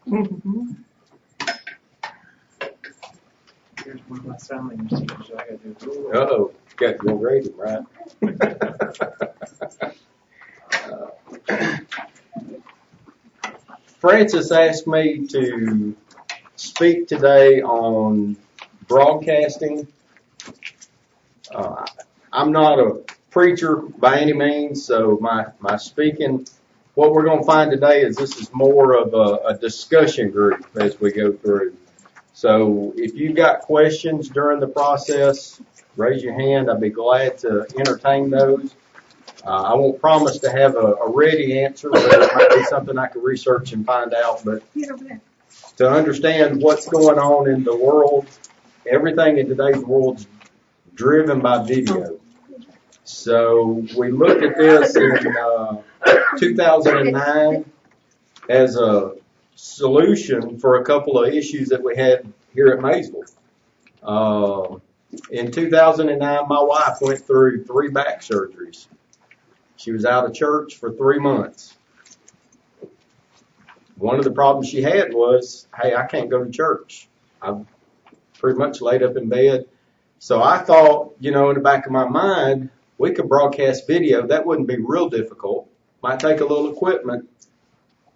Here's one of my signing machines, so I gotta do it. Uh-oh, got to go grade him, right? Francis asked me to speak today on broadcasting. I'm not a preacher by any means, so my speaking, what we're going to find today is this is more of a discussion group as we go through. So if you've got questions during the process, raise your hand. I'd be glad to entertain those. I won't promise to have a ready answer, but it might be something I can research and find out. But to understand what's going on in the world, everything in today's world's driven by video. So we looked at this in 2009 as a solution for a couple of issues that we had here at Maysville. In 2009, my wife went through 3 back surgeries. She was out of church for 3 months. One of the problems she had was, hey, I can't go to church. I'm pretty much laid up in bed. So I thought, in the back of my mind, we could broadcast video. That wouldn't be real difficult. Might take a little equipment.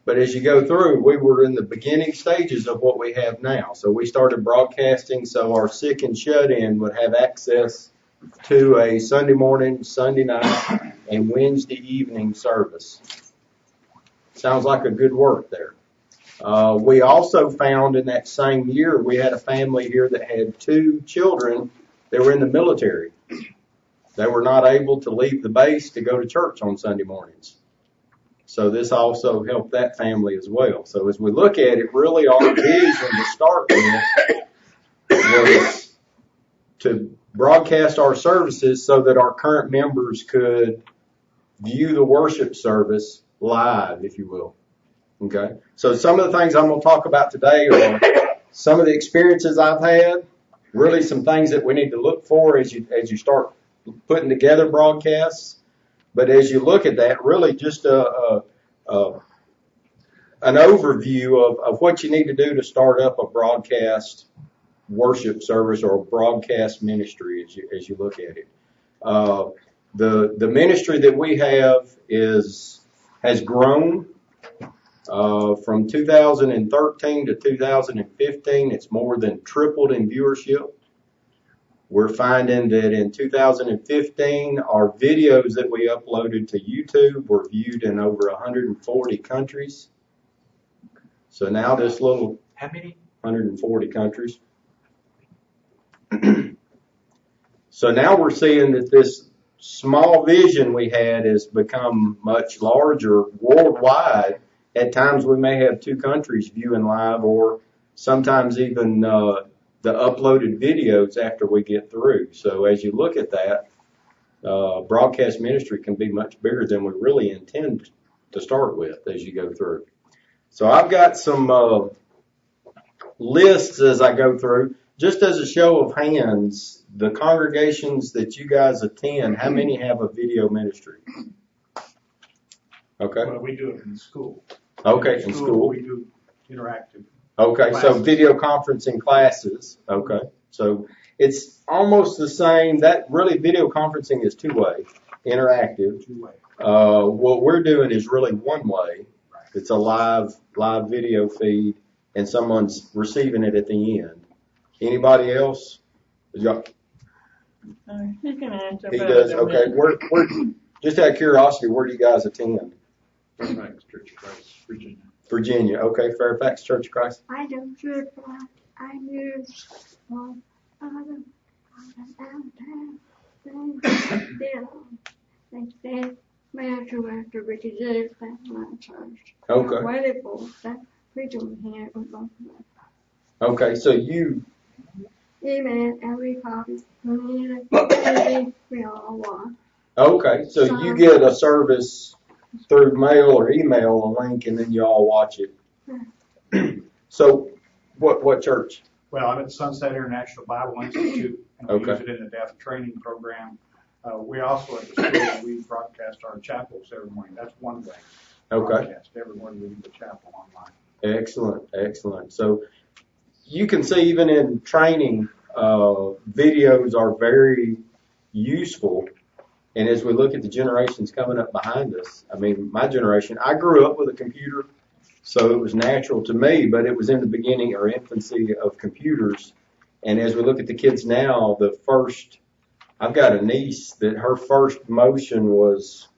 But as you go through, we were in the beginning stages of what we have now. So we started broadcasting so our sick and shut-in would have access to a Sunday morning, Sunday night, and Wednesday evening service. Sounds like a good work there. We also found in that same year, we had a family here that had 2 children that were in the military. They were not able to leave the base to go to church on Sunday mornings. So this also helped that family as well. So as we look at it, really our vision to start with was to broadcast our services so that our current members could view the worship service live, if you will. Okay? So some of the things I'm going to talk about today are some of the experiences I've had, really some things that we need to look for as you start putting together broadcasts. But as you look at that, really just an overview of what you need to do to start up a broadcast worship service or a broadcast ministry as you look at it. The ministry that we have has grown from 2013 to 2015. It's more than tripled in viewership. We're finding that in 2015, our videos that we uploaded to YouTube were viewed in over 140 countries. So now this little... How many? 140 countries. So now we're seeing that this small vision we had has become much larger worldwide. At times we may have 2 countries viewing live, or sometimes even the uploaded videos after we get through. So as you look at that, broadcast ministry can be much bigger than we really intend to start with as you go through. So I've got some lists as I go through. Just as a show of hands, the congregations that you guys attend, how many have a video ministry? Okay. Well, we do it in school. Okay, in school. We do interactive. Okay, classes. so video conferencing classes. Okay, so it's almost the same. That really video conferencing is 2-way, interactive. 2-way. What we're doing is really 1-way. It's a live video feed, and someone's receiving it at the end. Anybody else? He can answer. He does. Okay. Where, just out of curiosity, where do you guys attend? Fairfax Church of Christ, Virginia. Virginia. Okay, Fairfax Church of Christ. I don't church, but I moved from downtown. They said, after Ricky J's back my church. Okay. Waited for that preacher was here. Okay, so you. Amen. Every copy. We all want. Okay, so you get a service through mail or email, a link, and then you all watch it. So, what church? Well, I'm at Sunset International Bible Institute, and we Okay. use it in the deaf training program. We also at the school, we broadcast our chapels every morning. That's 1-way. Okay. Broadcast every morning we do the chapel online. Excellent, excellent. So you can see even in training, videos are very useful. And as we look at the generations coming up behind us, I mean, my generation, I grew up with a computer, so it was natural to me, but it was in the beginning or infancy of computers. And as we look at the kids now, I've got a niece that her first motion was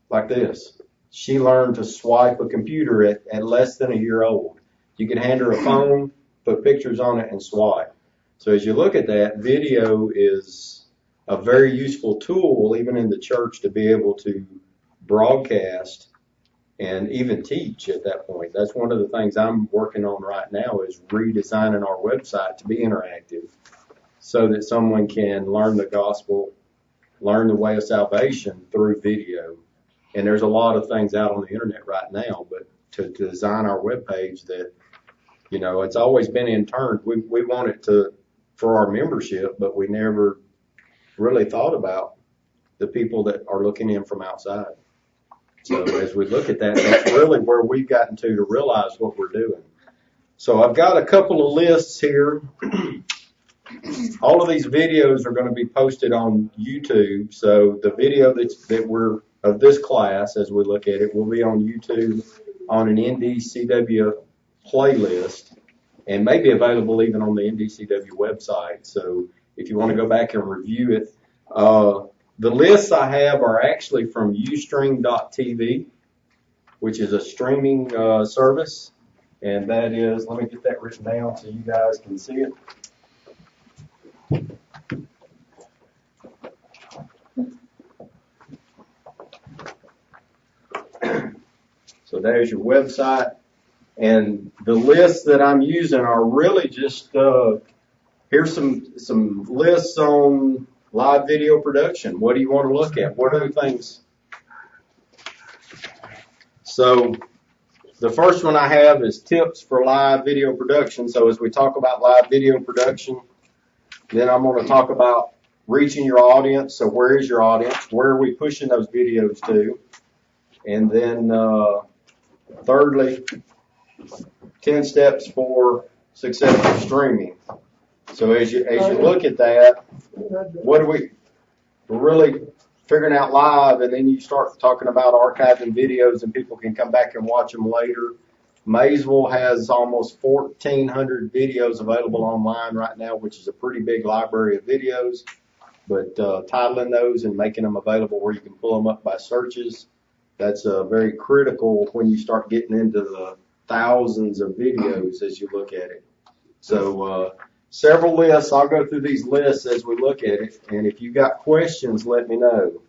like this. She learned to swipe a computer at less than a year old. You could hand her a phone, put pictures on it, and swipe. So as you look at that, video is a very useful tool, even in the church, to be able to broadcast and even teach at that point. That's one of the things I'm working on right now is redesigning our website to be interactive so that someone can learn the gospel, learn the way of salvation through video. And there's a lot of things out on the internet right now, but to design our webpage that, you know, it's always been interned. We want it for our membership, but we never really thought about the people that are looking in from outside. So as we look at that, that's really where we've gotten to realize what we're doing. So I've got a couple of lists here. All of these videos are going to be posted on YouTube. So the video that we're of this class, as we look at it, will be on YouTube on an NDCW playlist and may be available even on the NDCW website. So if you want to go back and review it, the lists I have are actually from Ustream.tv, which is a streaming service. And that is, let me get that written down so you guys can see it. So there's your website. And the lists that I'm using are really just, here's some lists on live video production. What do you want to look at? What are the things? So the first one I have is tips for live video production. So as we talk about live video production, then I'm going to talk about reaching your audience. So where is your audience? Where are we pushing those videos to? And then thirdly, 10 steps for successful streaming. So as you look at that, we're really figuring out live, and then you start talking about archiving videos and people can come back and watch them later. Maysville has almost 1,400 videos available online right now, which is a pretty big library of videos. But titling those and making them available where you can pull them up by searches, that's very critical when you start getting into the thousands of videos as you look at it. So several lists. I'll go through these lists as we look at it, and if you've got questions, let me know.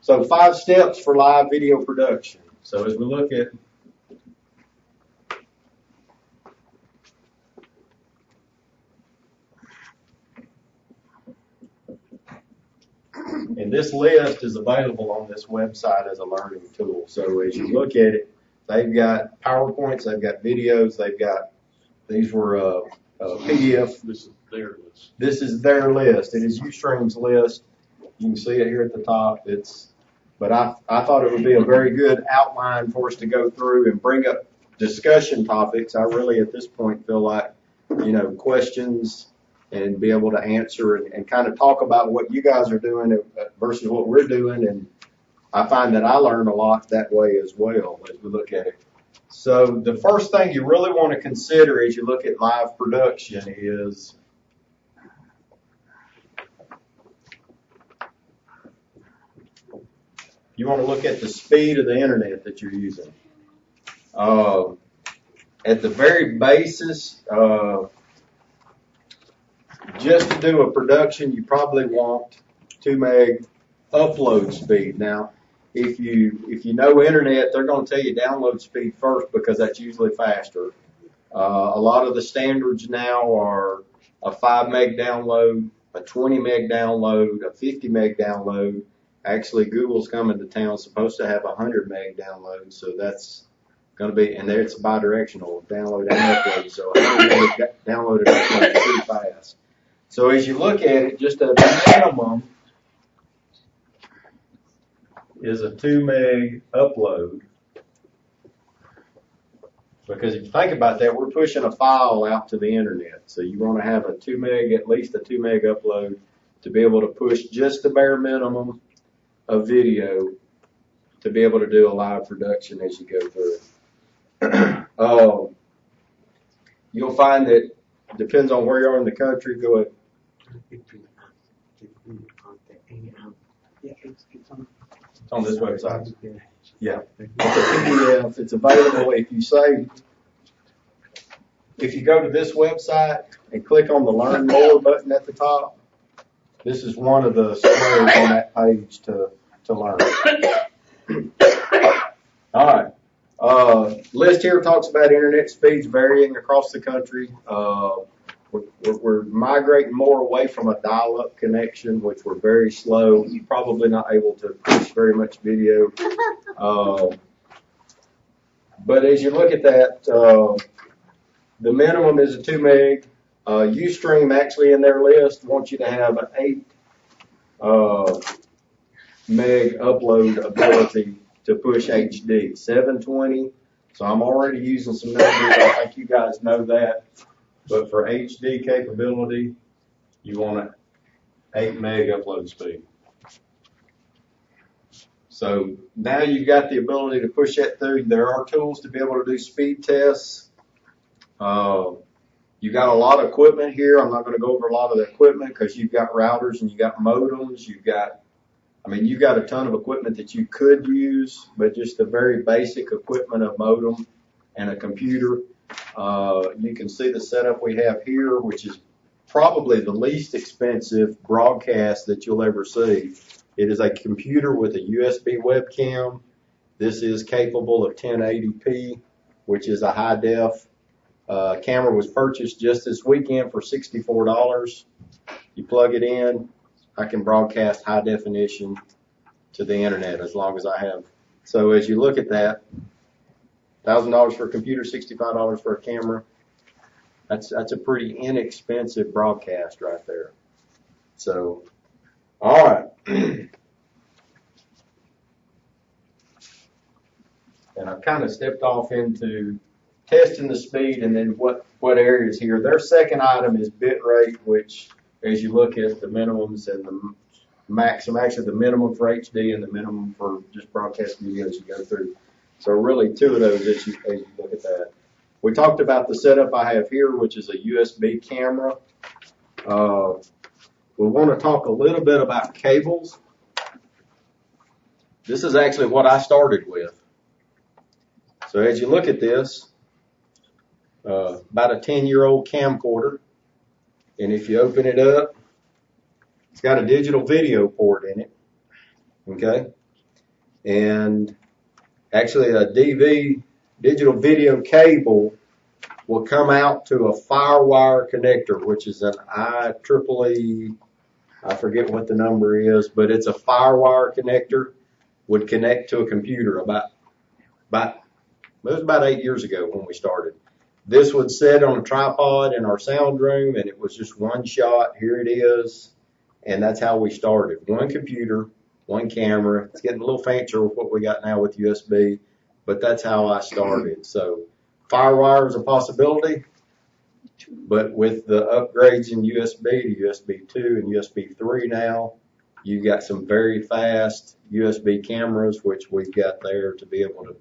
So 5 steps for live video production. So as we look at and this list is available on this website as a learning tool. So as you look at it, they've got PowerPoints, they've got videos, these were PDF. This is their list. This is their list. It is Ustream's list. You can see it here at the top. But I thought it would be a very good outline for us to go through and bring up discussion topics. I really at this point feel like, questions and be able to answer and kind of talk about what you guys are doing versus what we're doing. And I find that I learn a lot that way as well as we look at it. So the first thing you really want to consider as you look at live production is you want to look at the speed of the internet that you're using. At the very basis, just to do a production, you probably want 2 meg upload speed. Now, if you know internet, they're going to tell you download speed first because that's usually faster. A lot of the standards now are a 5 meg download, a 20 meg download, a 50 meg download. Actually, Google's coming to town, supposed to have a 100 meg download, so that's going to be, and there it's bi-directional, download and upload, so 100 meg download and upload pretty fast. So as you look at it, just a minimum is a 2 meg upload. Because if you think about that, we're pushing a file out to the internet. So you want to have a 2 meg, at least a 2 meg upload to be able to push just the bare minimum of video to be able to do a live production as you go through. You'll find that depends on where you are in the country. Go ahead. Yeah, it's on. It's on this website. Yeah. It's a PDF. It's available if you go to this website and click on the Learn More button at the top, this is one of the squares on that page to learn. All right. List here talks about internet speeds varying across the country. We're migrating more away from a dial-up connection, which we're very slow. You're probably not able to push very much video. But as you look at that, the minimum is a 2 meg. Ustream actually in their list wants you to have an 8 meg upload ability to push HD, 720. So I'm already using some numbers. I think you guys know that. But for HD capability, you want an 8 meg upload speed. So now you've got the ability to push that through. There are tools to be able to do speed tests. You got a lot of equipment here. I'm not going to go over a lot of the equipment because you've got routers and you got modems. You've got a ton of equipment that you could use, but just the very basic equipment of modem and a computer. You can see the setup we have here, which is probably the least expensive broadcast that you'll ever see. It is a computer with a USB webcam. This is capable of 1080p, which is a high def. Camera was purchased just this weekend for $64. You plug it in, I can broadcast high definition to the internet as long as I have. So as you look at that, $1,000 for a computer, $65 for a camera. That's a pretty inexpensive broadcast right there. So, all right. And I've kind of stepped off into testing the speed and then what areas here. Their second item is bit rate, which as you look at the minimums and the maximum, actually the minimum for HD and the minimum for just broadcast video as you go through. So really two of those as you look at that. We talked about the setup I have here, which is a USB camera. We want to talk a little bit about cables. This is actually what I started with. So as you look at this, about a 10-year-old camcorder, and if you open it up, it's got a digital video port in it, okay? And actually a digital video cable will come out to a FireWire connector, which is an IEEE, I forget what the number is, but it's a FireWire connector, would connect to a computer it was about 8 years ago when we started. This would sit on a tripod in our sound room, and it was just one shot. Here it is, and that's how we started. One computer, one camera. It's getting a little fancier with what we got now with USB, but that's how I started. So FireWire is a possibility, but with the upgrades in USB to USB 2 and USB 3 now, you got some very fast USB cameras, which we've got there to be able to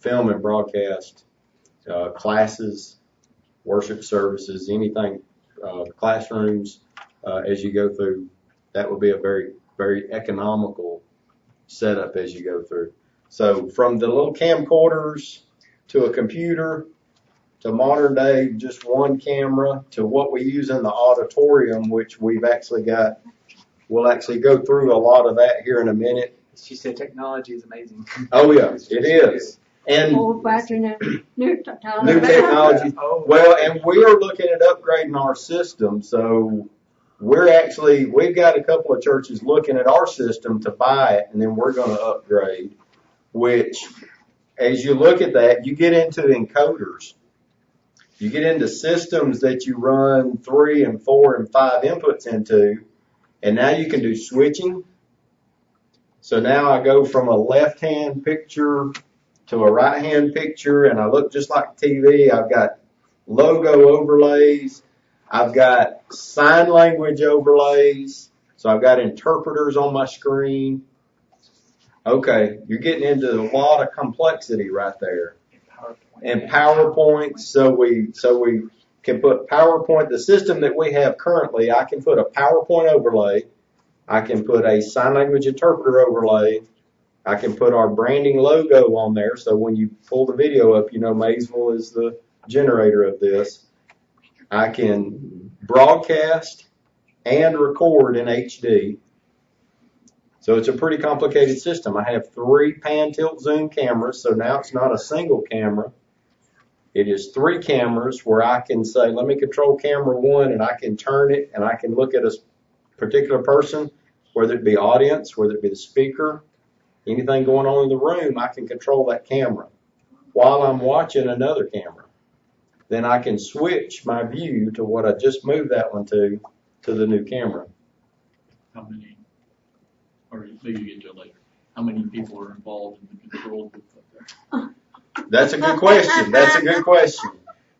film and broadcast classes, worship services, anything, classrooms, as you go through. That would be a very, very economical setup as you go through. So from the little camcorders to a computer to modern day, just one camera to what we use in the auditorium, which we've actually got. We'll actually go through a lot of that here in a minute. She said technology is amazing. Oh yeah, it is. And new technology. Well, and we are looking at upgrading our system. So we've got a couple of churches looking at our system to buy it, and then we're going to upgrade, which as you look at that, you get into encoders. You get into systems that you run 3 and 4 and 5 inputs into, and now you can do switching. So now I go from a left-hand picture to a right-hand picture, and I look just like TV. I've got logo overlays. I've got sign language overlays. So I've got interpreters on my screen. Okay, you're getting into a lot of complexity right there. And PowerPoint, so we can put PowerPoint, the system that we have currently, I can put a PowerPoint overlay. I can put a sign language interpreter overlay. I can put our branding logo on there, so when you pull the video up, you know Maysville is the generator of this. I can broadcast and record in HD. So it's a pretty complicated system. I have 3 pan, tilt, zoom cameras, so now it's not a single camera. It is 3 cameras where I can say, let me control camera 1, and I can turn it, and I can look at a particular person, whether it be audience, whether it be the speaker, anything going on in the room, I can control that camera while I'm watching another camera. Then I can switch my view to what I just moved that one to the new camera. How many, or maybe you get to it later, how many people are involved in the control booth up there? That's a good question. That's a good question.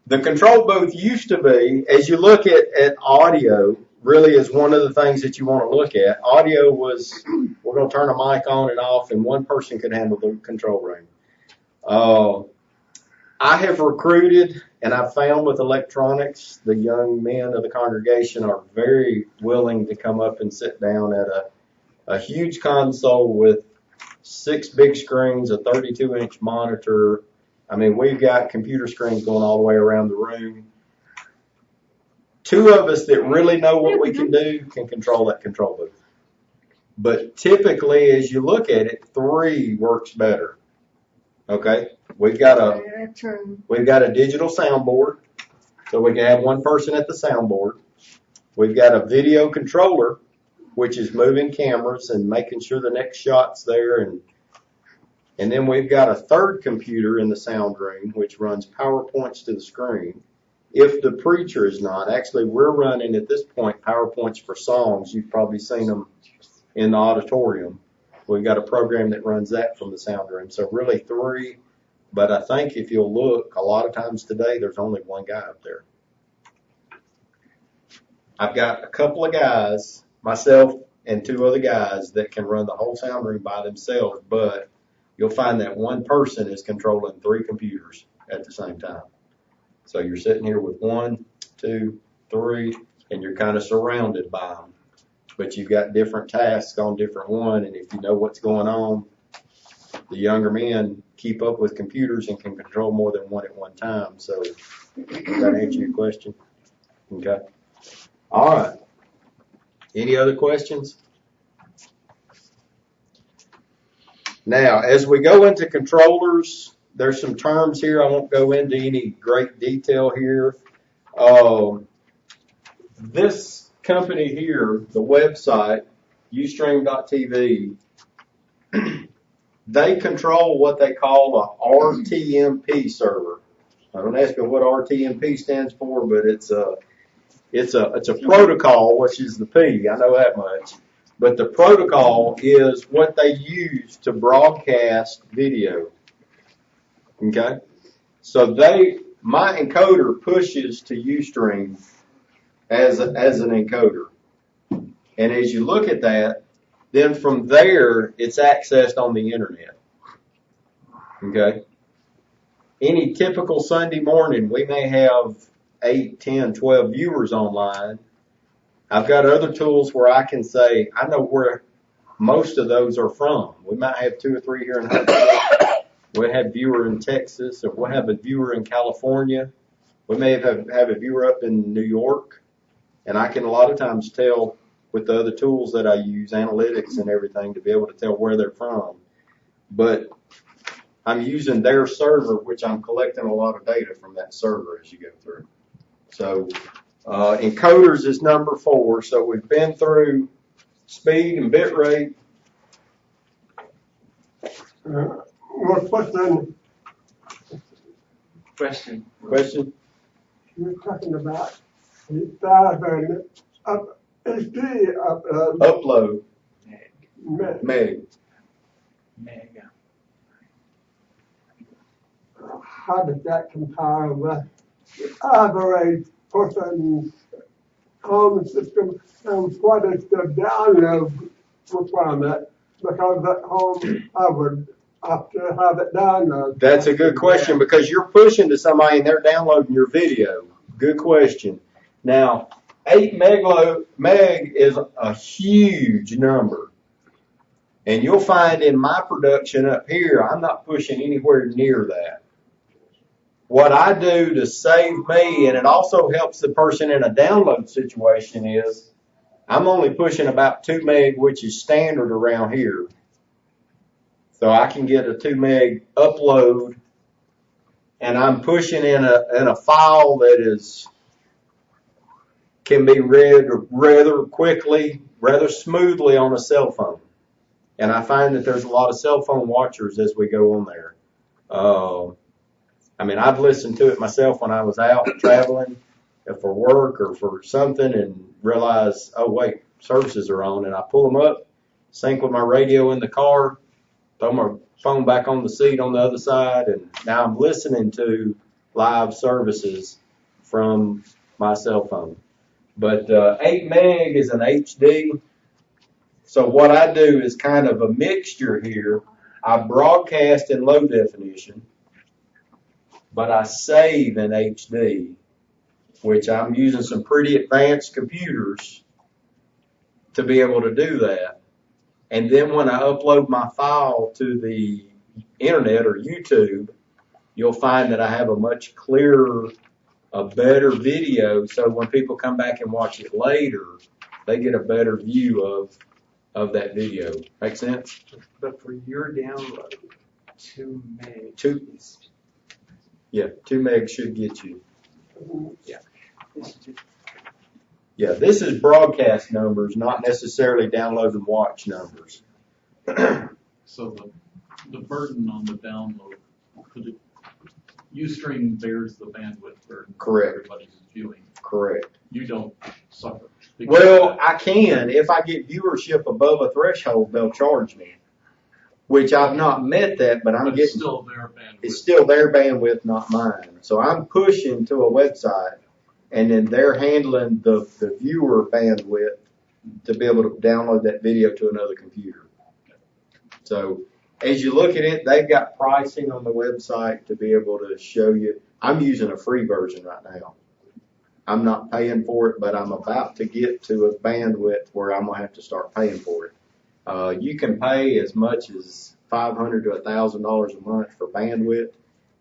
The control booth used to be, as you look at audio, really is one of the things that you want to look at. Audio was, we're going to turn a mic on and off, and one person could handle the control room. I have recruited, and I've found with electronics, the young men of the congregation are very willing to come up and sit down at a huge console with 6 big screens, a 32-inch monitor. I mean, we've got computer screens going all the way around the room. 2 of us that really know what we can do can control that control booth. But typically, as you look at it, 3 works better. Okay? We've got a digital soundboard, so we can have one person at the soundboard. We've got a video controller, which is moving cameras and making sure the next shot's there. And then we've got a 3rd computer in the sound room, which runs PowerPoints to the screen. If the preacher is not, actually we're running at this point PowerPoints for songs. You've probably seen them in the auditorium. We've got a program that runs that from the sound room. So really 3, but I think if you'll look, a lot of times today there's only 1 guy up there. I've got a couple of guys, myself and 2 other guys, that can run the whole sound room by themselves, but you'll find that one person is controlling 3 computers at the same time. So you're sitting here with 1, 2, 3, and you're kind of surrounded by them. But you've got different tasks on different one, and if you know what's going on, the younger men keep up with computers and can control more than 1 at one time. So does that answer your question? Okay. All right. Any other questions? Now, as we go into controllers, there's some terms here. I won't go into any great detail here. This company here, the website, Ustream.tv, they control what they call a RTMP server. I don't ask me what RTMP stands for, but it's a protocol, which is the P. I know that much. But the protocol is what they use to broadcast video. Okay? So my encoder pushes to Ustream as an encoder. And as you look at that, then from there, it's accessed on the internet. Okay? Any typical Sunday morning, we may have 8, 10, 12 viewers online. I've got other tools where I can say, I know where most of those are from. We might have 2 or 3 here in Huntsville. We'll have a viewer in Texas, or we'll have a viewer in California. We may have a viewer up in New York. And I can a lot of times tell with the other tools that I use, analytics and everything, to be able to tell where they're from. But I'm using their server, which I'm collecting a lot of data from that server as you go through. So encoders is number 4. So we've been through speed and bit rate. What Question. you're talking about? HD Upload. Meg. Meg. Mega. how does that compare with the average person's home system, and what is the download requirement? Because at home, I would have to have it downloaded. That's a good question because you're pushing to somebody and they're downloading your video. Good question. Now, 8 meg is a huge number. And you'll find in my production up here, I'm not pushing anywhere near that. What I do to save me, and it also helps the person in a download situation, is I'm only pushing about 2 meg, which is standard around here. So I can get a 2 meg upload, and I'm pushing in a file that can be read rather quickly, rather smoothly on a cell phone. And I find that there's a lot of cell phone watchers as we go on there. I mean, I've listened to it myself when I was out traveling for work or for something and realized, oh, wait, services are on. And I pull them up, sync with my radio in the car, throw my phone back on the seat on the other side, and now I'm listening to live services from my cell phone. But 8 meg is an HD. So what I do is kind of a mixture here. I broadcast in low definition, but I save in HD, which I'm using some pretty advanced computers to be able to do that. And then when I upload my file to the internet or YouTube, you'll find that I have a much clearer, a better video. So when people come back and watch it later, they get a better view of that video. Make sense? But for your download, 2 meg. 2 meg should get you. Yeah. This is just, Yeah, this is broadcast numbers, not necessarily download and watch numbers. So the burden on the download, Ustream bears the bandwidth burden. Correct. Everybody's viewing. Correct. You don't suffer. Well, I can. If I get viewership above a threshold, they'll charge me. Which I've not met that, but I'm But getting. it's still their bandwidth. It's still their bandwidth, not mine. So I'm pushing to a website, and then they're handling the viewer bandwidth to be able to download that video to another computer. So as you look at it, they've got pricing on the website to be able to show you. I'm using a free version right now. I'm not paying for it, but I'm about to get to a bandwidth where I'm going to have to start paying for it. You can pay as much as $500 to $1,000 a month for bandwidth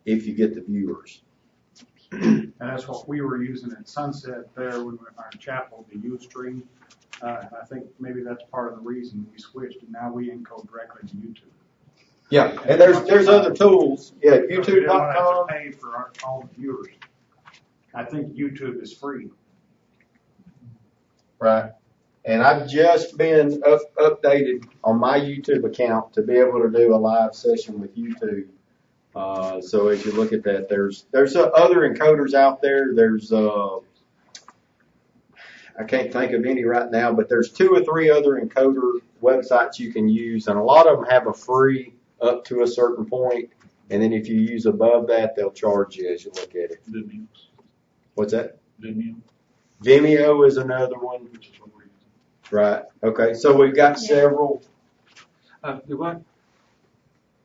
if you get the viewers. And that's what we were using at Sunset there when we were in our chapel, the Ustream. I think maybe that's part of the reason we switched, and now we encode directly to YouTube. Yeah, and there's other tools. Yeah, We didn't want to YouTube.com. have to pay for all the viewers. I think YouTube is free. Right. And I've just been updated on my YouTube account to be able to do a live session with YouTube. So as you look at that, there's other encoders out there. There's I can't think of any right now, but there's 2 or 3 other encoder websites you can use, and a lot of them have a free up to a certain point, and then if you use above that, they'll charge you as you look at it. Vimeo. What's that? Vimeo, Vimeo is another one. which is what we're using. Right. Okay. So we've got several. the what?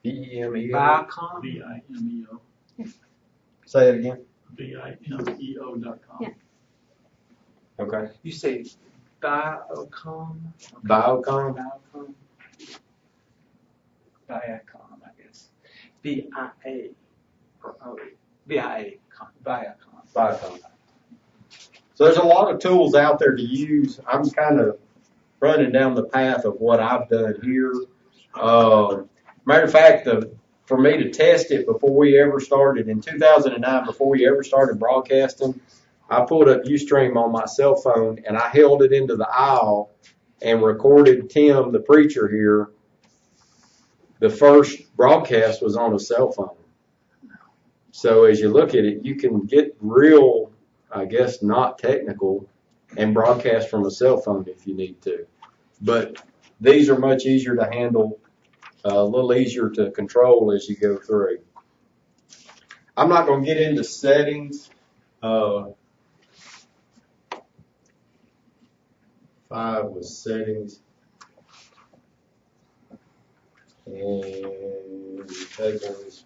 Vimeo. Viacom? Vimeo. Say it again. Vimeo.com. Yeah. Okay. You say Viacom? Viacom. Viacom? Viacom, I guess. V-I-A. Viacom. Viacom. So there's a lot of tools out there to use. I'm kind of running down the path of what I've done here. Matter of fact, for me to test it before we ever started in 2009, before we ever started broadcasting, I pulled up Ustream on my cell phone and I held it into the aisle and recorded Tim, the preacher here. The first broadcast was on a cell phone. So as you look at it, you can get real, I guess, not technical and broadcast from a cell phone if you need to. But these are much easier to handle, a little easier to control as you go through. I'm not going to get into settings. 5 was settings. And tables.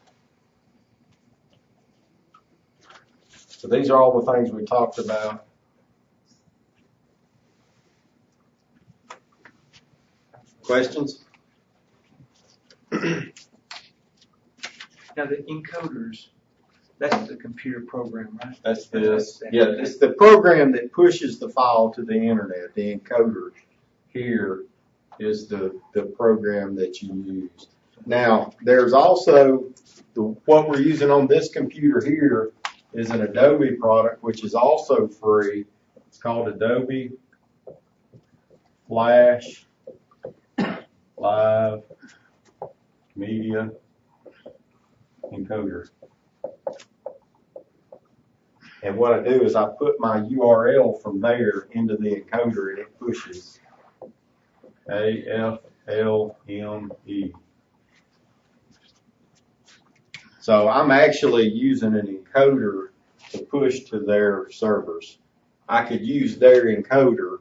So these are all the things we talked about. Questions? Now the encoders, that's the computer program, right? That's this. Yeah, it's the program that pushes the file to the internet. The encoder here is the program that you use. Now, there's also what we're using on this computer here is an Adobe product, which is also free. It's called Adobe Flash Live Media Encoder. And what I do is I put my URL from there into the encoder and it pushes AFLME. So I'm actually using an encoder to push to their servers. I could use their encoder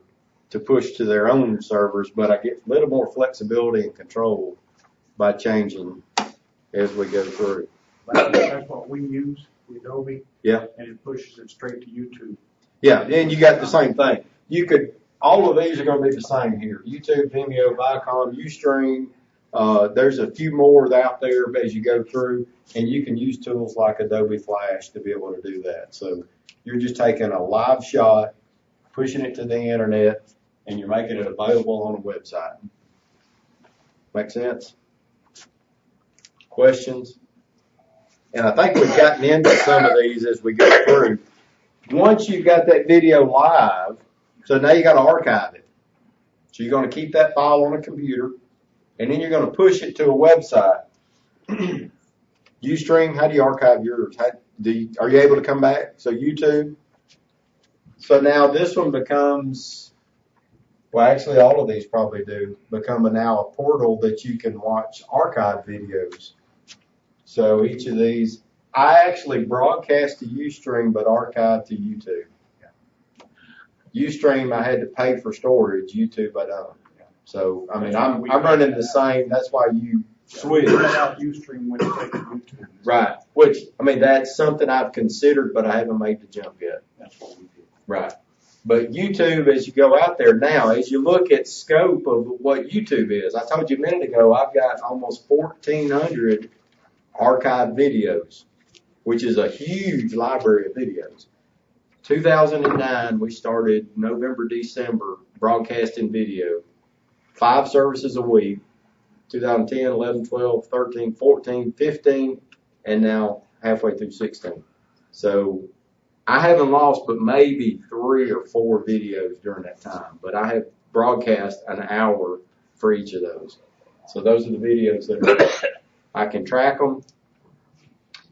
to push to their own servers, but I get a little more flexibility and control by changing as we go through. That's what we use, the Adobe. Yeah. And it pushes it straight to YouTube. Yeah, and you got the same thing. You could, all of these are going to be the same here. YouTube, Vimeo, Vicon, Ustream. There's a few more out there as you go through, and you can use tools like Adobe Flash to be able to do that. So you're just taking a live shot, pushing it to the internet, and you're making it available on a website. Make sense? Questions? And I think we've gotten into some of these as we go through. Once you've got that video live, so now you got to archive it. So you're going to keep that file on a computer, and then you're going to push it to a website. Ustream, how do you archive yours? Are you able to come back? So YouTube. So now this one becomes, well, actually all of these probably do, become now a portal that you can watch archive videos. So each of these, I actually broadcast to Ustream, but archive to YouTube. Ustream, I had to pay for storage. YouTube, I don't. So, I mean, I'm running the same. That's why you switch. We let out Ustream when you take to YouTube. Right. Which, I mean, that's something I've considered, but I haven't made the jump yet. That's what we did. Right. But YouTube, as you go out there now, as you look at scope of what YouTube is, I told you a minute ago, I've got almost 1,400 archived videos, which is a huge library of videos. 2009, we started November, December, broadcasting video, 5 services a week, 2010, 11, 12, 13, 14, 15, and now halfway through 16. So I haven't lost but maybe 3 or 4 videos during that time, but I have broadcast an hour for each of those. So those are the videos that are, I can track them.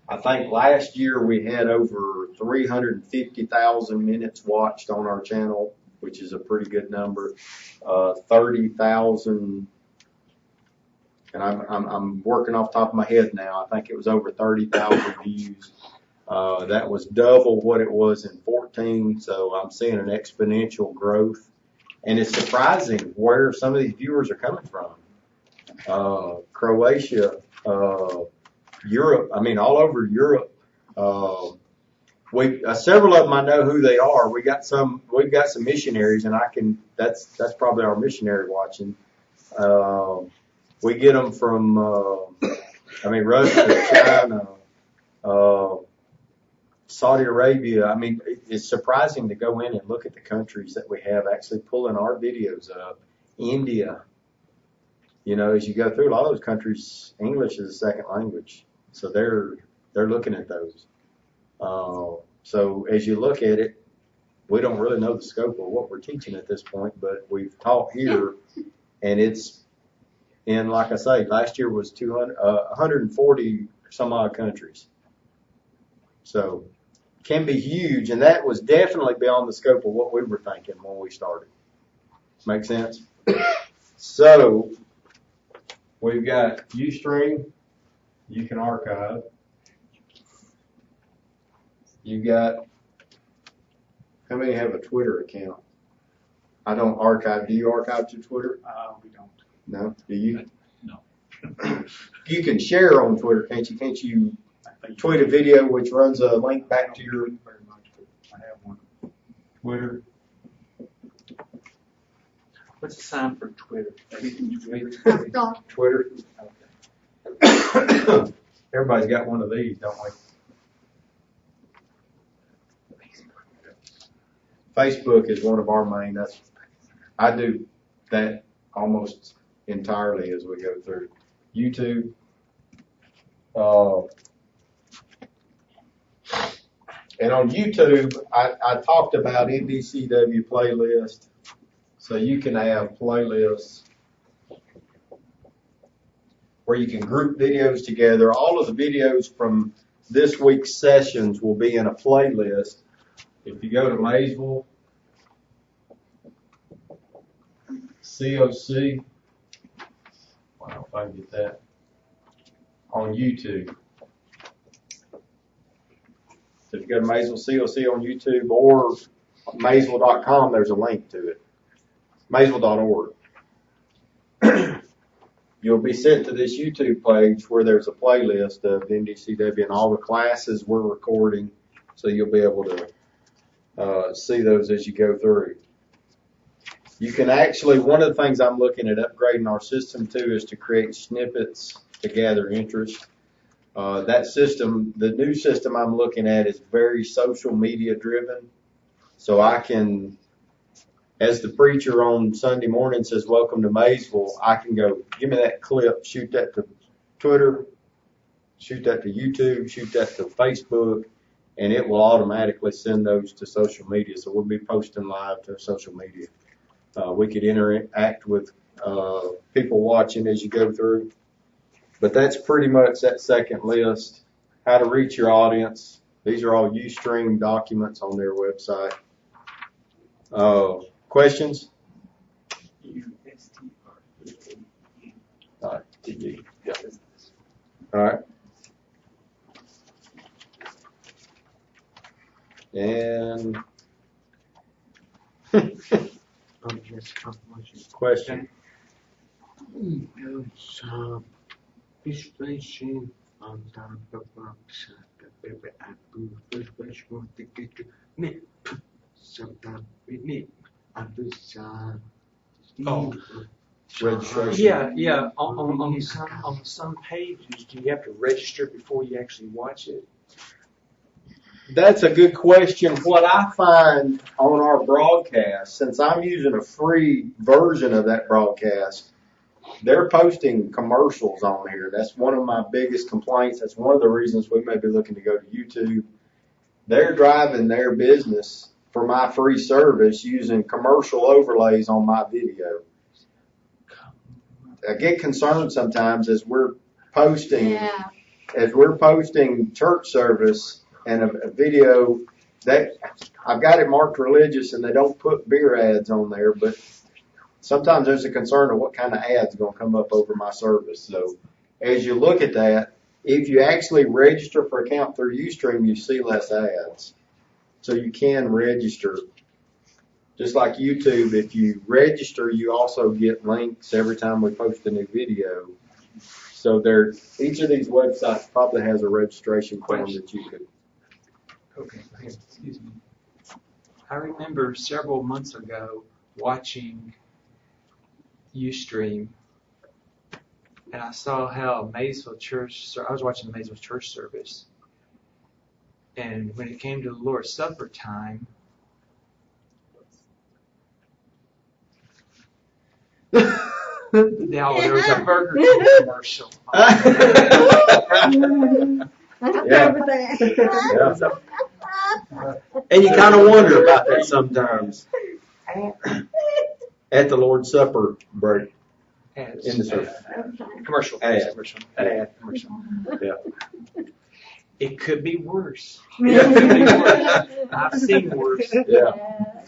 I think last year we had over 350,000 minutes watched on our channel, which is a pretty good number. 30,000, and I'm working off the top of my head now. I think it was over 30,000 views. That was double what it was in 14, so I'm seeing an exponential growth. And it's surprising where some of these viewers are coming from. Croatia, Europe, I mean, all over Europe. Several of them I know who they are. We've got some missionaries, and that's probably our missionary watching. We get them from, Russia, China, Saudi Arabia. I mean, it's surprising to go in and look at the countries that we have actually pulling our videos up. India, as you go through a lot of those countries, English is a second language. So they're looking at those. So as you look at it, we don't really know the scope of what we're teaching at this point, but we've taught here, and it's in, like I say, last year was 140 some odd countries. So can be huge, and that was definitely beyond the scope of what we were thinking when we started. Make sense? So we've got Ustream. You can archive. You got, how many have a Twitter account? I don't archive. Do you archive to Twitter? We don't. No? Do you? No. You can share on Twitter, can't you? Can't you I think tweet a video which runs a link back to your very much, but I have one. Twitter? What's the sign for Twitter? Dot. Twitter? Everybody's got one of these, don't we? Facebook is one of our main. I do that almost entirely as we go through. YouTube. And on YouTube, I talked about NDCW playlist. So you can have playlists where you can group videos together. All of the videos from this week's sessions will be in a playlist. If you go to Maysville, COC, wow, if I can get that, on YouTube. So if you go to Maysville COC on YouTube or Maysville.com, there's a link to it. Maysville.org. You'll be sent to this YouTube page where there's a playlist of NDCW and all the classes we're recording, so you'll be able to see those as you go through. You can actually, one of the things I'm looking at upgrading our system to is to create snippets to gather interest. That system, the new system I'm looking at is very social media driven. So I can, as the preacher on Sunday morning says, welcome to Maysville, I can go, give me that clip, shoot that to Twitter, shoot that to YouTube, shoot that to Facebook, and it will automatically send those to social media. So we'll be posting live to social media. We could interact with people watching as you go through. But that's pretty much that second list. How to reach your audience. These are all Ustream documents on their website. Questions? All right. Yeah. All right. And question. Expression on top of baby I do first want to get to me. Sometimes we need I do Oh. Registration. Yeah. On some pages, do you have to register before you actually watch it? That's a good question. What I find on our broadcast, since I'm using a free version of that broadcast, they're posting commercials on here. That's one of my biggest complaints. That's one of the reasons we may be looking to go to YouTube. They're driving their business for my free service using commercial overlays on my video. I get concerned sometimes as we're posting church service and a video that I've got it marked religious and they don't put beer ads on there, but sometimes there's a concern of what kind of ads going to come up over my service. So as you look at that, if you actually register for account through Ustream, you see less ads. So you can register. Just like YouTube, if you register, you also get links every time we post a new video. So each of these websites probably has a registration form that you could. Okay, excuse me. I remember several months ago watching Ustream, and I saw how Maysville Church, I was watching the Maysville Church service, and when it came to the Lord's Supper time, now there was a Burger King commercial. And you kind of wonder about that sometimes. At the Lord's Supper break. Ads. In the service. Commercial. Ad. Commercial. Yeah. It could be worse. It could be worse. I've seen worse. Yeah.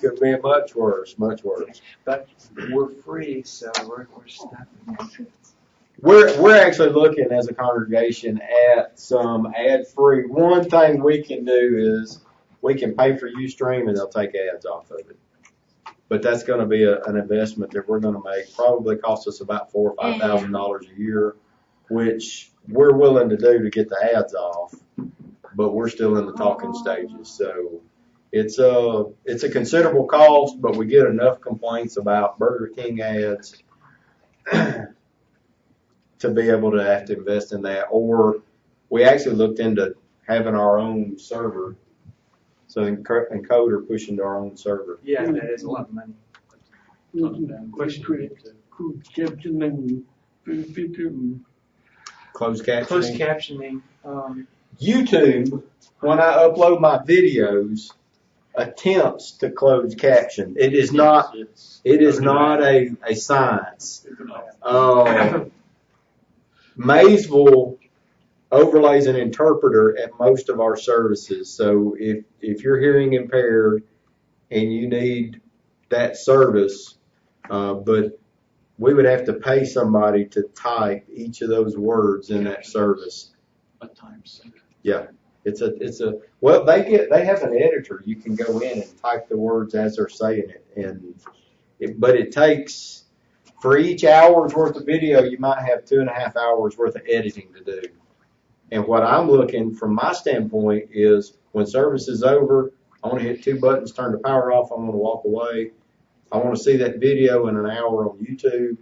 Could be much worse, much worse. But we're free, so we're stuck. we're actually looking as a congregation at some ad-free. One thing we can do is we can pay for Ustream and they'll take ads off of it. But that's going to be an investment that we're going to make. Probably cost us about $4,000 or $5,000 a year, which we're willing to do to get the ads off. But we're still in the talking stages, so it's a considerable cost. But we get enough complaints about Burger King ads to be able to have to invest in that. Or we actually looked into having our own server. So encoder push into our own server. Yeah, that is a lot of money. Question. Closed captioning. Closed captioning. Closed captioning. YouTube, when I upload my videos, attempts to close caption. It is not. It is not a science. Maysville overlays an interpreter at most of our services. So if you're hearing impaired and you need that service, but we would have to pay somebody to type each of those words in that service. A time sink. Yeah. Well, they have an editor. You can go in and type the words as they're saying it. But it takes, for each hour's worth of video, you might have 2.5 hours worth of editing to do. And what I'm looking from my standpoint is when service is over, I want to hit 2 buttons, turn the power off, I want to walk away. I want to see that video in an hour on YouTube.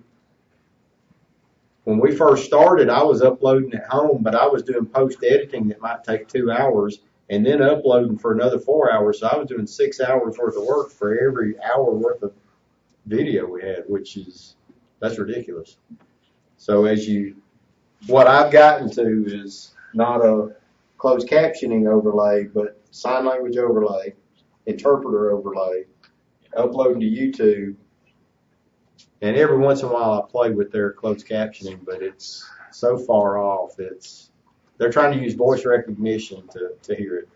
When we first started, I was uploading at home, but I was doing post-editing that might take 2 hours and then uploading for another 4 hours. So I was doing 6 hours worth of work for every hour worth of video we had, that's ridiculous. So what I've gotten to is not a closed captioning overlay, but sign language overlay, interpreter overlay, uploading to YouTube, and every once in a while I play with their closed captioning, but it's so far off. They're trying to use voice recognition to hear it,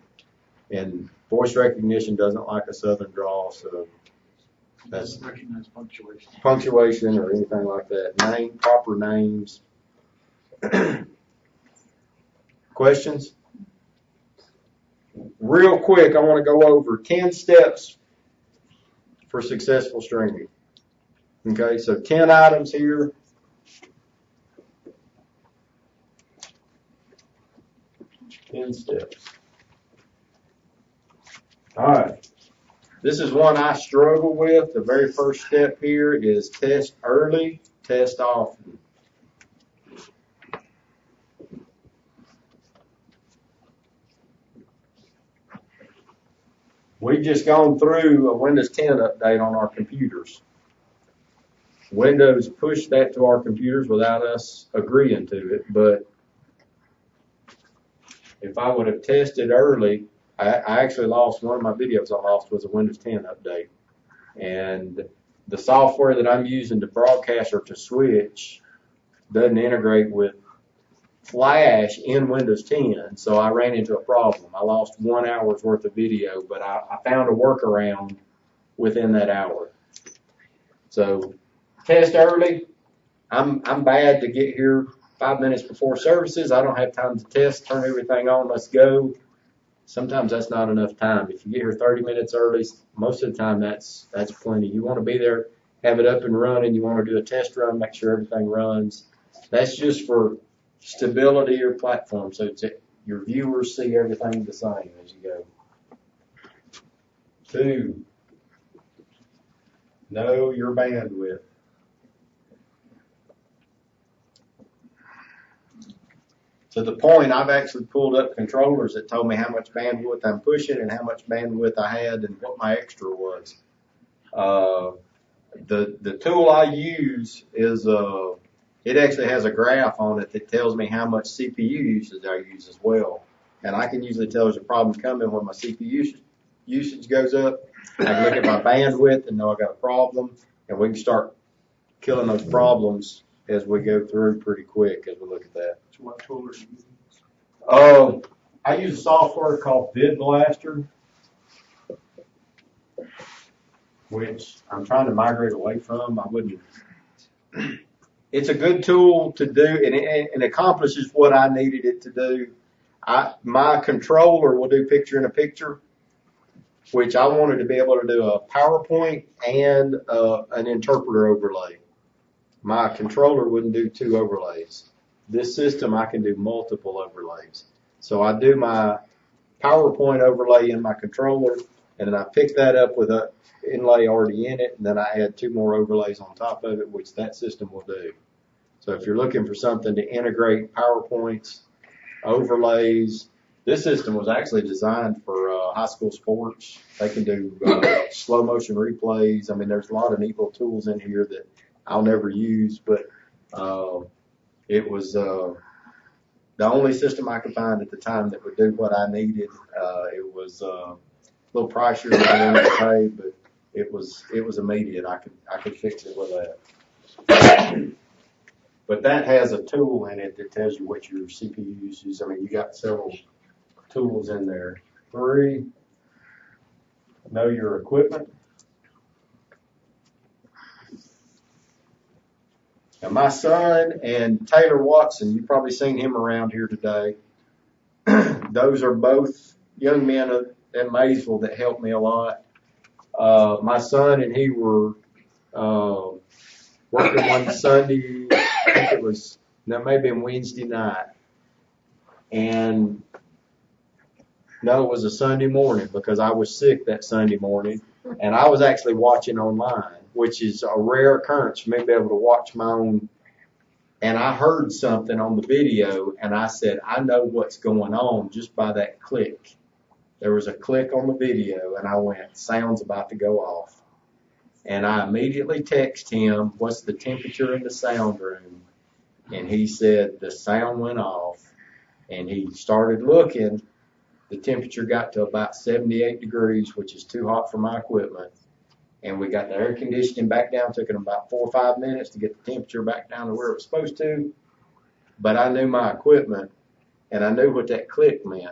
and voice recognition doesn't like a southern drawl, so that's Recognize punctuation or anything like that. Proper names. Questions? Real quick, I want to go over 10 steps for successful streaming. Okay, so 10 items here. Ten steps. All right. This is one I struggle with. The very first step here is test early, test often. We've just gone through a Windows 10 update on our computers. Windows pushed that to our computers without us agreeing to it, but if I would have tested early, I actually lost one of my videos I lost was a Windows 10 update. And the software that I'm using to broadcast or to switch doesn't integrate with Flash in Windows 10, so I ran into a problem. I lost 1 hour's worth of video, but I found a workaround within that hour. So test early. I'm bad to get here 5 minutes before services. I don't have time to test, turn everything on, let's go. Sometimes that's not enough time. If you get here 30 minutes early, most of the time that's plenty. You want to be there, have it up and running. You want to do a test run, make sure everything runs. That's just for stability of your platform, so your viewers see everything the same as you go. 2, know your bandwidth. To the point, I've actually pulled up controllers that told me how much bandwidth I'm pushing and how much bandwidth I had and what my extra was. The tool I use is it actually has a graph on it that tells me how much CPU usage I use as well. And I can usually tell there's a problem coming when my CPU usage goes up. I can look at my bandwidth and know I got a problem, and we can start killing those problems as we go through pretty quick as we look at that. So what tool are you using? I use a software called Bid Blaster, which I'm trying to migrate away from. it's a good tool to do, and it accomplishes what I needed it to do. My controller will do picture in a picture, which I wanted to be able to do a PowerPoint and an interpreter overlay. My controller wouldn't do 2 overlays. This system, I can do multiple overlays. So I do my PowerPoint overlay in my controller, and then I pick that up with an inlay already in it, and then I add 2 more overlays on top of it, which that system will do. So if you're looking for something to integrate PowerPoints, overlays, this system was actually designed for high school sports. They can do slow motion replays. I mean, there's a lot of neat little tools in here that I'll never use, but it was the only system I could find at the time that would do what I needed. It was a little pricier than I wanted to pay, but it was immediate. I could fix it with that. But that has a tool in it that tells you what your CPU uses. I mean, you got several tools in there. 3, know your equipment. Now, my son and Taylor Watson, you've probably seen him around here today. Those are both young men at Maysville that helped me a lot. My son and he were working one Sunday, I think it was, that may have been Wednesday night. And no, it was a Sunday morning because I was sick that Sunday morning. And I was actually watching online, which is a rare occurrence for me to be able to watch my own. And I heard something on the video, and I said, I know what's going on just by that click. There was a click on the video, and I went, sound's about to go off. And I immediately text him, what's the temperature in the sound room? And he said, the sound went off. And he started looking. The temperature got to about 78 degrees, which is too hot for my equipment. And we got the air conditioning back down. Took it about 4 or 5 minutes to get the temperature back down to where it was supposed to. But I knew my equipment, and I knew what that click meant.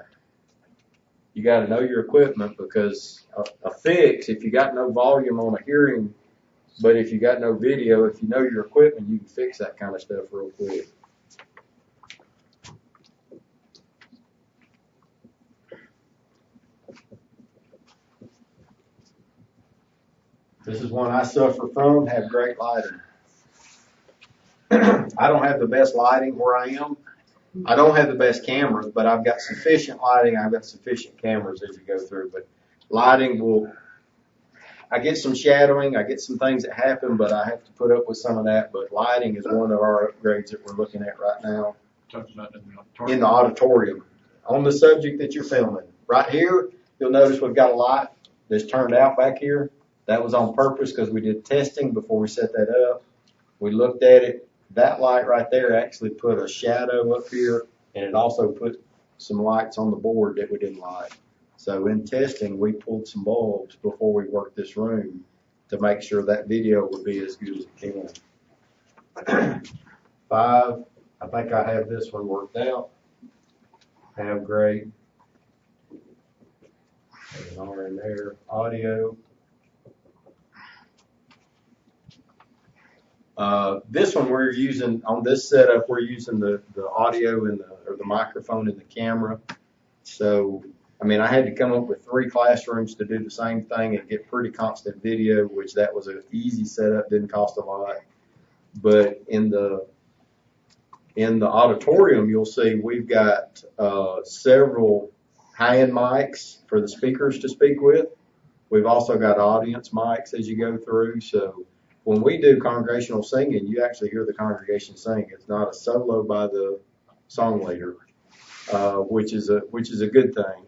You got to know your equipment because a fix, if you got no volume on a hearing, but if you got no video, if you know your equipment, you can fix that kind of stuff real quick. This is one I suffer from, have great lighting. I don't have the best lighting where I am. I don't have the best cameras, but I've got sufficient lighting. I've got sufficient cameras as you go through. But lighting I get some shadowing. I get some things that happen, but I have to put up with some of that. But lighting is one of our upgrades that we're looking at right now. Talking about in the auditorium. In the auditorium. On the subject that you're filming. Right here, you'll notice we've got a light that's turned out back here. That was on purpose because we did testing before we set that up. We looked at it. That light right there actually put a shadow up here, and it also put some lights on the board that we didn't like. So in testing, we pulled some bulbs before we worked this room to make sure that video would be as good as it can. 5, I think I have this one worked out. Have great. There's an R in there. Audio. This one we're using, on this setup, we're using the audio and the microphone and the camera. So, I mean, I had to come up with 3 classrooms to do the same thing and get pretty constant video, which that was an easy setup, didn't cost a lot. But in the auditorium, you'll see we've got several high-end mics for the speakers to speak with. We've also got audience mics as you go through. So when we do congregational singing, you actually hear the congregation sing. It's not a solo by the song leader, which is a good thing.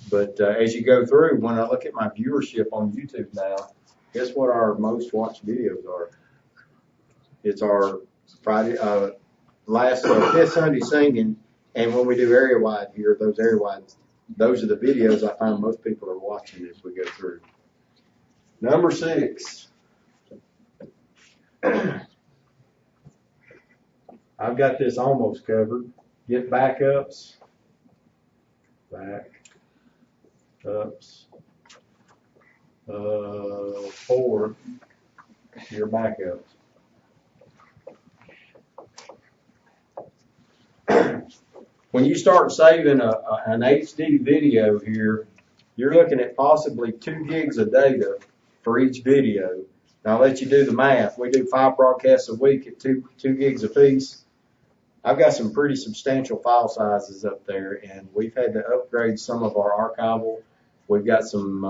But as you go through, when I look at my viewership on YouTube now, guess what our most watched videos are? It's our Friday, last Fifth Sunday singing, and when we do area wide here, those area wides, those are the videos I find most people are watching as we go through. Number 6. I've got this almost covered. Get backups. Back. Ups. 4. Your backups. when you start saving an HD video here, you're looking at possibly 2 gigs of data for each video. Now I'll let you do the math. We do 5 broadcasts a week at 2 gigs apiece. I've got some pretty substantial file sizes up there, and we've had to upgrade some of our archival. We've got some,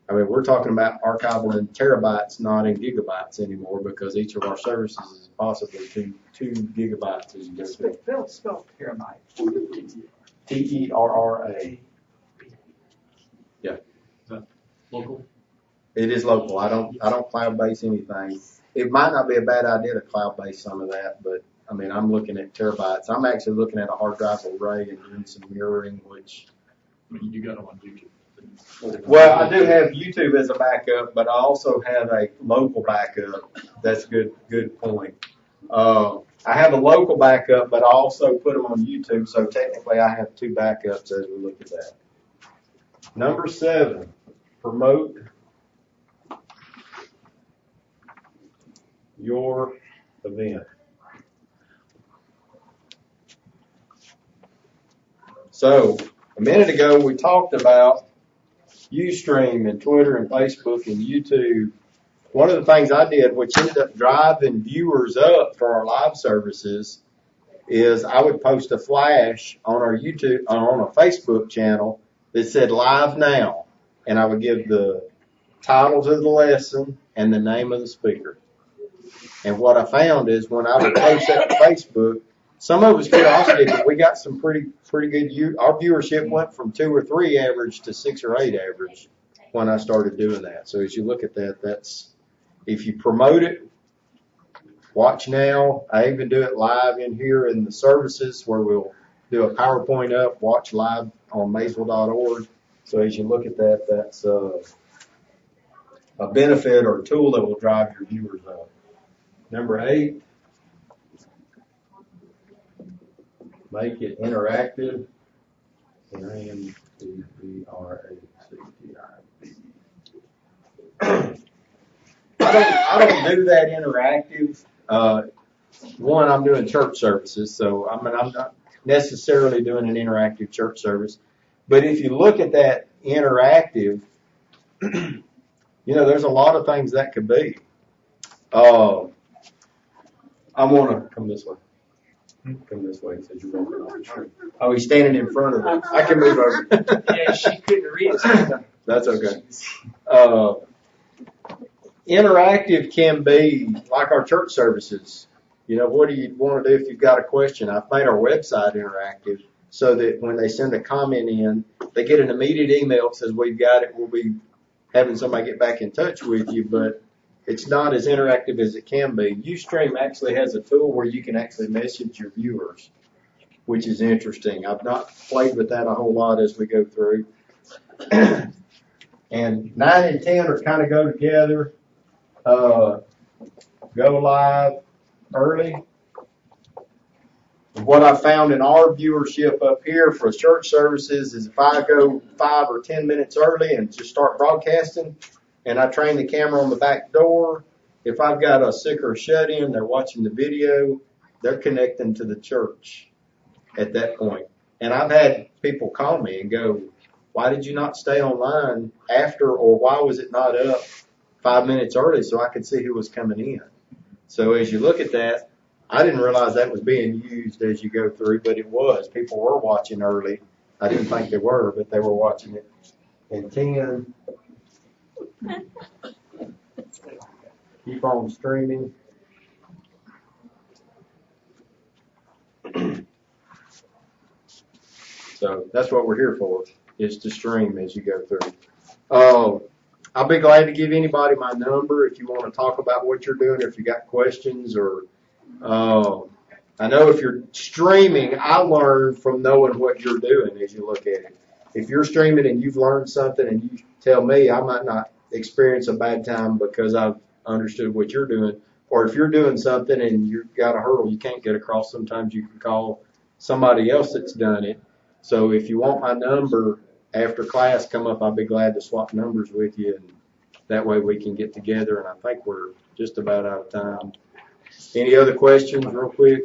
we're talking about archival in terabytes, not in gigabytes anymore, because each of our services is possibly 2 gigabytes as you go through. Spell terabyte. TERRA. Yeah. Is that local? It is local. I don't cloud base anything. It might not be a bad idea to cloud base some of that, but I'm looking at terabytes. I'm actually looking at a hard drive array and doing some mirroring, which. You got them on YouTube. Well, I do have YouTube as a backup, but I also have a local backup. That's a good point. I have a local backup, but I also put them on YouTube, so technically I have 2 backups as we look at that. Number 7, promote your event. So, a minute ago we talked about Ustream and Twitter and Facebook and YouTube. One of the things I did, which ended up driving viewers up for our live services, is I would post a flash on our YouTube, on a Facebook channel that said live now. And I would give the title to the lesson and the name of the speaker. And what I found is when I would post that to Facebook, some of it was curiosity, but we got some pretty good. Our viewership went from 2 or 3 average to 6 or 8 average when I started doing that. So as you look at that, that's if you promote it, watch now. I even do it live in here in the services where we'll do a PowerPoint up, watch live on Maysville.org. So as you look at that, that's a benefit or a tool that will drive your viewers up. Number 8. Make it interactive. I don't do that interactive. One, I'm doing church services, so I'm not necessarily doing an interactive church service. But if you look at that interactive, there's a lot of things that could be. I'm gonna come this way. Come this way, says you're walking off the street. Oh, he's standing in front of it. I can move over. Yeah, she couldn't read it. That's okay. Interactive can be like our church services. What do you want to do if you've got a question? I've made our website interactive so that when they send a comment in, they get an immediate email that says, we've got it. We'll be having somebody get back in touch with you, but it's not as interactive as it can be. Ustream actually has a tool where you can actually message your viewers, which is interesting. I've not played with that a whole lot as we go through. And 9 and 10 are kind of go together. Go live early. What I found in our viewership up here for church services is if I go 5 or 10 minutes early and just start broadcasting, and I train the camera on the back door, if I've got a sick or shut-in, they're watching the video, they're connecting to the church at that point. And I've had people call me and go, why did you not stay online after, or why was it not up 5 minutes early so I could see who was coming in? So as you look at that, I didn't realize that was being used as you go through, but it was. People were watching early. I didn't think they were, but they were watching it. And 10, keep on streaming. So that's what we're here for, is to stream as you go through. I'll be glad to give anybody my number if you want to talk about what you're doing, or if you got questions, or I know if you're streaming, I learn from knowing what you're doing as you look at it. If you're streaming and you've learned something and you tell me, I might not experience a bad time because I've understood what you're doing. Or if you're doing something and you've got a hurdle you can't get across, sometimes you can call somebody else that's done it. So if you want my number after class come up, I'll be glad to swap numbers with you, and that way we can get together. And I think we're just about out of time. Any other questions real quick?